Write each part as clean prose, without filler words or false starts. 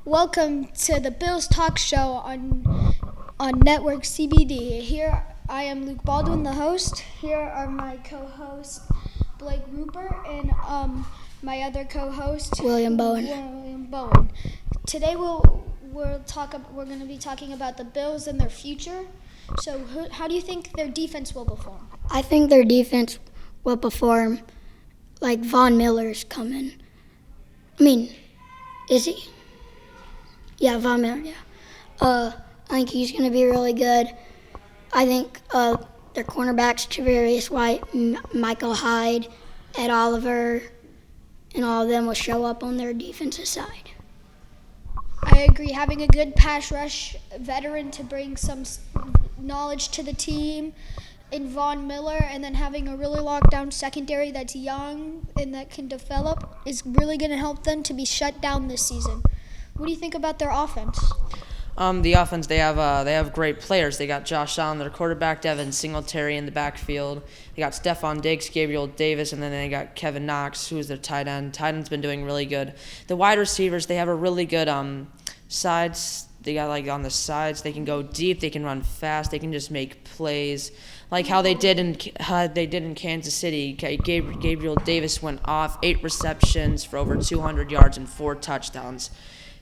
Welcome to the Bills Talk Show on Network CBD. Here I am Luke Baldwin, the host. Here are my co-hosts Blake Rupert and my other co-host William Bowen. Today we're going to be talking about the Bills and their future. So how do you think their defense will perform? I think their defense will perform like Von Miller's coming. Is he? Yeah, Von Miller, yeah. I think he's going to be really good. I think their cornerbacks, Tre'Davious White, Michael Hyde, Ed Oliver, and all of them will show up on their defensive side. I agree. Having a good pass rush veteran to bring some knowledge to the team in Von Miller, and then having a really locked down secondary that's young and that can develop is really going to help them to be shut down this season. What do you think about their offense? The offense, they have great players. They got Josh Allen, their quarterback, Devin Singletary in the backfield. They got Stephon Diggs, Gabriel Davis, and then they got Kevin Knox, who's their tight end. Tight end's been doing really good. The wide receivers, they have a really good sides. They got on the sides. They can go deep. They can run fast. They can just make plays, like how they did in Kansas City. Gabriel Davis went off 8 receptions for over 200 yards and 4 touchdowns.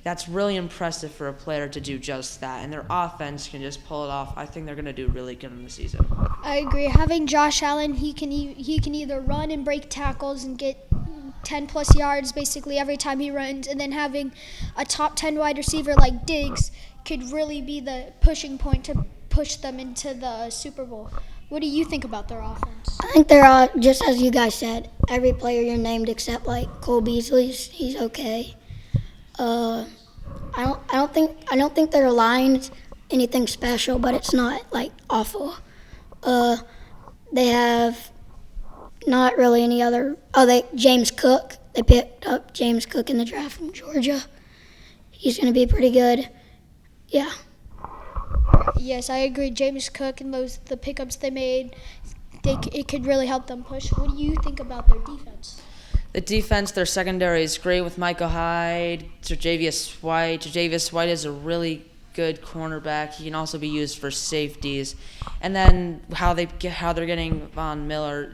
That's really impressive for a player to do just that, and their offense can just pull it off. I think they're going to do really good in the season. I agree. Having Josh Allen, he can either run and break tackles and get 10-plus yards basically every time he runs, and then having a top 10 wide receiver like Diggs could really be the pushing point to push them into the Super Bowl. What do you think about their offense? I think they're all, just as you guys said, every player you're named except Cole Beasley, he's okay. I don't think their line's anything special, but it's not awful. They have not really any other. James Cook. They picked up James Cook in the draft from Georgia. He's going to be pretty good. Yeah. Yes, I agree. James Cook and the pickups they made, it could really help them push. What do you think about their defense? The defense, their secondary is great with Michael Hyde, Tre'Davious White. Tre'Davious White is a really good cornerback. He can also be used for safeties. And then how they're getting Von Miller,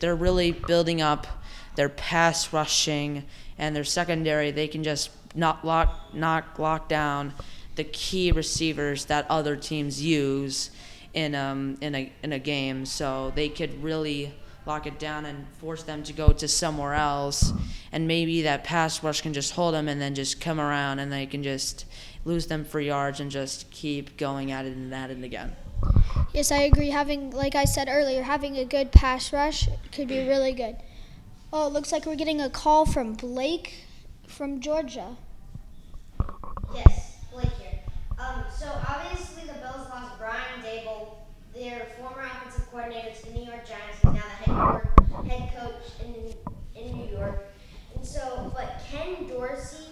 they're really building up their pass rushing and their secondary. They can just not lock down the key receivers that other teams use in a game. So they could really lock it down and force them to go to somewhere else, and maybe that pass rush can just hold them and then just come around and they can just lose them for yards and just keep going at it and at it again. Yes, I agree. Like I said earlier, having a good pass rush could be really good. Oh, it looks like we're getting a call from Blake from Georgia. Yes, Blake here. So obviously the Bills lost Brian Dable, their former offensive coordinator, to the New York Giants, and now the head coach in New York. And so, but Ken Dorsey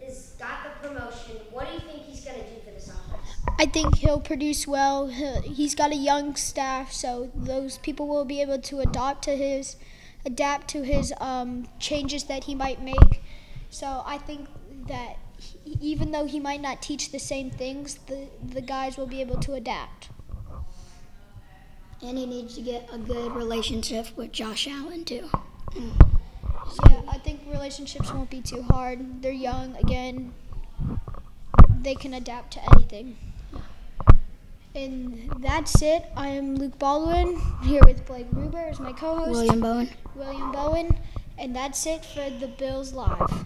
has got the promotion. What do you think he's going to do for this offense? I think he'll produce well. He's got a young staff, so those people will be able to adapt to his changes that he might make. So I think that even though he might not teach the same things, the guys will be able to adapt. And he needs to get a good relationship with Josh Allen, too. Yeah, I think relationships won't be too hard. They're young, again. They can adapt to anything. And that's it. I am Luke Baldwin, here with Blake Ruber as my co-host. William Bowen. And that's it for the Bills Live.